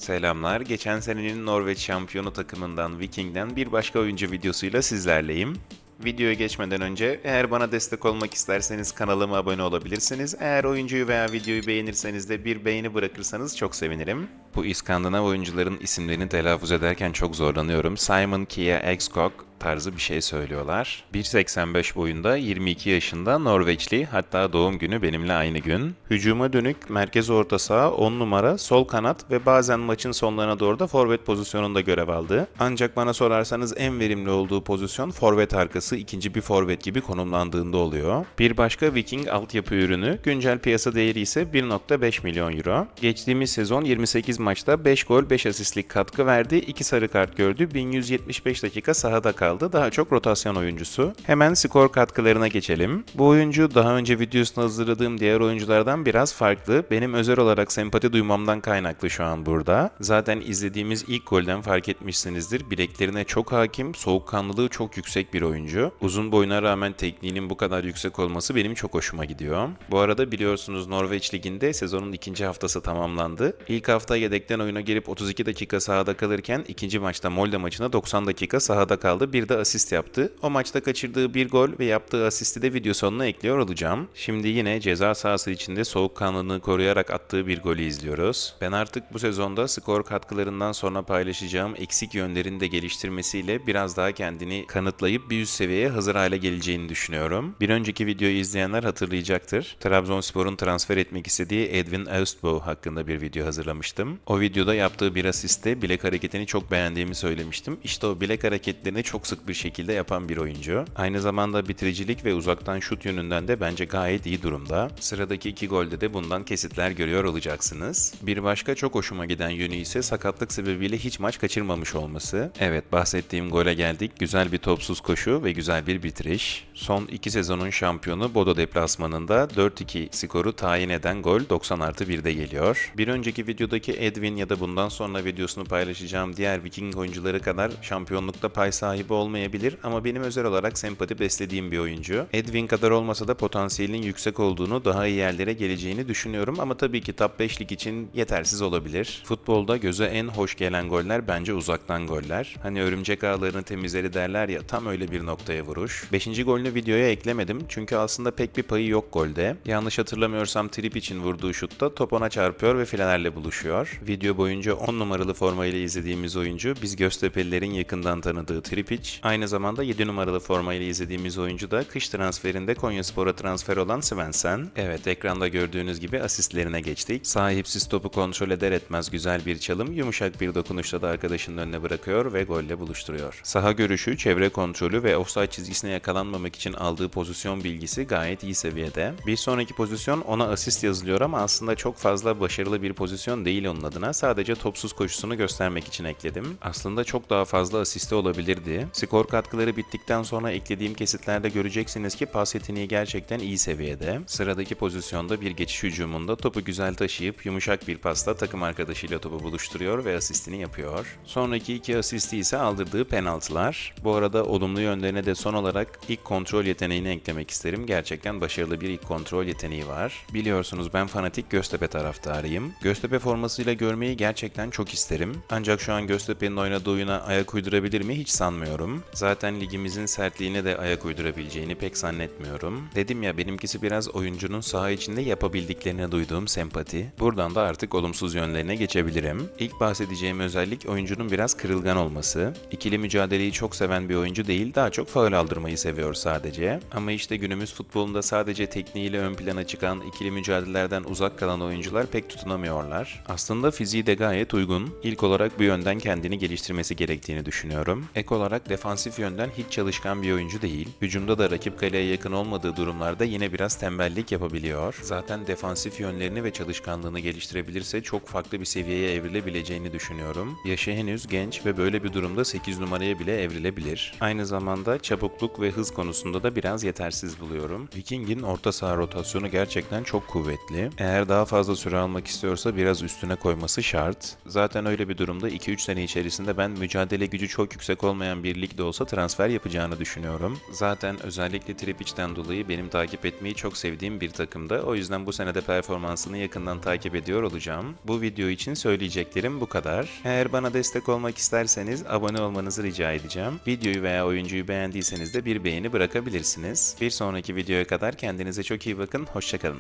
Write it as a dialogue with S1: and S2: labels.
S1: Selamlar. Geçen senenin Norveç şampiyonu takımından Viking'den bir başka oyuncu videosuyla sizlerleyim. Videoya geçmeden önce eğer bana destek olmak isterseniz kanalıma abone olabilirsiniz. Eğer oyuncuyu veya videoyu beğenirseniz de bir beğeni bırakırsanız çok sevinirim. Bu İskandinav oyuncuların isimlerini telaffuz ederken çok zorlanıyorum. Simon Kia Ekskog tarzı bir şey söylüyorlar. 1.85 boyunda, 22 yaşında, Norveçli, hatta doğum günü benimle aynı gün. Hücuma dönük, merkez orta saha, 10 numara, sol kanat ve bazen maçın sonlarına doğru da forvet pozisyonunda görev aldı. Ancak bana sorarsanız en verimli olduğu pozisyon forvet arkası, ikinci bir forvet gibi konumlandığında oluyor. Bir başka Viking altyapı ürünü, güncel piyasa değeri ise 1.5 milyon euro. Geçtiğimiz sezon 28 maçta 5 gol 5 asistlik katkı verdi, 2 sarı kart gördü, 1175 dakika sahada kaldı. Daha çok rotasyon oyuncusu. Hemen skor katkılarına geçelim. Bu oyuncu daha önce videosunu hazırladığım diğer oyunculardan biraz farklı. Benim özel olarak sempati duymamdan kaynaklı şu an burada. Zaten izlediğimiz ilk golden fark etmişsinizdir. Bileklerine çok hakim, soğukkanlılığı çok yüksek bir oyuncu. Uzun boyuna rağmen tekniğinin bu kadar yüksek olması benim çok hoşuma gidiyor. Bu arada biliyorsunuz Norveç Ligi'nde sezonun ikinci haftası tamamlandı. İlk hafta yedekten oyuna girip 32 dakika sahada kalırken ikinci maçta Molde maçına 90 dakika sahada kaldı. Bir de asist yaptı. O maçta kaçırdığı bir gol ve yaptığı asisti de video sonuna ekliyor olacağım. Şimdi yine ceza sahası içinde soğukkanlılığını koruyarak attığı bir golü izliyoruz. Ben artık bu sezonda skor katkılarından sonra paylaşacağım eksik yönlerini de geliştirmesiyle biraz daha kendini kanıtlayıp bir üst seviyeye hazır hale geleceğini düşünüyorum. Bir önceki videoyu izleyenler hatırlayacaktır. Trabzonspor'un transfer etmek istediği Edwin Austbo hakkında bir video hazırlamıştım. O videoda yaptığı bir asiste bilek hareketini çok beğendiğimi söylemiştim. İşte o bilek hareketlerini çok sık bir şekilde yapan bir oyuncu. Aynı zamanda bitiricilik ve uzaktan şut yönünden de bence gayet iyi durumda. Sıradaki iki golde de bundan kesitler görüyor olacaksınız. Bir başka çok hoşuma giden yönü ise sakatlık sebebiyle hiç maç kaçırmamış olması. Evet, bahsettiğim gole geldik. Güzel bir topsuz koşu ve güzel bir bitiriş. Son iki sezonun şampiyonu Bodo deplasmanında 4-2 skoru tayin eden gol 90+1'de geliyor. Bir önceki videodaki Edwin ya da bundan sonra videosunu paylaşacağım diğer Viking oyuncuları kadar şampiyonlukta pay sahibi olmayabilir ama benim özel olarak sempati beslediğim bir oyuncu. Edwin kadar olmasa da potansiyelinin yüksek olduğunu, daha iyi yerlere geleceğini düşünüyorum ama tabii ki top 5 lig için yetersiz olabilir. Futbolda göze en hoş gelen goller bence uzaktan goller. Hani örümcek ağlarını temizleri derler ya, tam öyle bir noktaya vuruş. 5. golünü videoya eklemedim çünkü aslında pek bir payı yok golde. Yanlış hatırlamıyorsam Trip için vurduğu şutta top ona çarpıyor ve filelerle buluşuyor. Video boyunca 10 numaralı formayla izlediğimiz oyuncu biz Göztepe'lilerin yakından tanıdığı Tripic. Aynı zamanda 7 numaralı formayla izlediğimiz oyuncu da kış transferinde Konyaspor'a transfer olan Svensson. Evet, ekranda gördüğünüz gibi asistlerine geçtik. Sahipsiz topu kontrol eder etmez güzel bir çalım, yumuşak bir dokunuşla da arkadaşının önüne bırakıyor ve golle buluşturuyor. Saha görüşü, çevre kontrolü ve offside çizgisine yakalanmamak için aldığı pozisyon bilgisi gayet iyi seviyede. Bir sonraki pozisyon ona asist yazılıyor ama aslında çok fazla başarılı bir pozisyon değil onun adına. Sadece topsuz koşusunu göstermek için ekledim. Aslında çok daha fazla asisti olabilirdi. Skor katkıları bittikten sonra eklediğim kesitlerde göreceksiniz ki pas yeteneği gerçekten iyi seviyede. Sıradaki pozisyonda bir geçiş hücumunda topu güzel taşıyıp yumuşak bir pasla takım arkadaşıyla topu buluşturuyor ve asistini yapıyor. Sonraki iki asisti ise aldırdığı penaltılar. Bu arada olumlu yönlerine de son olarak ilk kontrol yeteneğini eklemek isterim. Gerçekten başarılı bir ilk kontrol yeteneği var. Biliyorsunuz ben fanatik Göztepe taraftarıyım. Göztepe formasıyla görmeyi gerçekten çok isterim. Ancak şu an Göztepe'nin oynadığı oyuna ayak uydurabilir mi hiç sanmıyorum. Zaten ligimizin sertliğine de ayak uydurabileceğini pek zannetmiyorum. Dedim ya, benimkisi biraz oyuncunun saha içinde yapabildiklerine duyduğum sempati. Buradan da artık olumsuz yönlerine geçebilirim. İlk bahsedeceğim özellik oyuncunun biraz kırılgan olması. İkili mücadeleyi çok seven bir oyuncu değil, daha çok faul aldırmayı seviyor sadece. Ama işte günümüz futbolunda sadece tekniğiyle ön plana çıkan, ikili mücadelelerden uzak kalan oyuncular pek tutunamıyorlar. Aslında fiziği de gayet uygun. İlk olarak bu yönden kendini geliştirmesi gerektiğini düşünüyorum. Ek olarak defansif yönden hiç çalışkan bir oyuncu değil. Hücumda da rakip kaleye yakın olmadığı durumlarda yine biraz tembellik yapabiliyor. Zaten defansif yönlerini ve çalışkanlığını geliştirebilirse çok farklı bir seviyeye evrilebileceğini düşünüyorum. Yaşı henüz genç ve böyle bir durumda 8 numaraya bile evrilebilir. Aynı zamanda çabukluk ve hız konusunda da biraz yetersiz buluyorum. Viking'in orta saha rotasyonu gerçekten çok kuvvetli. Eğer daha fazla süre almak istiyorsa biraz üstüne koyması şart. Zaten öyle bir durumda 2-3 sene içerisinde ben mücadele gücü çok yüksek olmayan bir günübirlik de olsa transfer yapacağını düşünüyorum. Zaten özellikle Trippic'ten dolayı benim takip etmeyi çok sevdiğim bir takımda. O yüzden bu senede performansını yakından takip ediyor olacağım. Bu video için söyleyeceklerim bu kadar. Eğer bana destek olmak isterseniz abone olmanızı rica edeceğim. Videoyu veya oyuncuyu beğendiyseniz de bir beğeni bırakabilirsiniz. Bir sonraki videoya kadar kendinize çok iyi bakın. Hoşçakalın.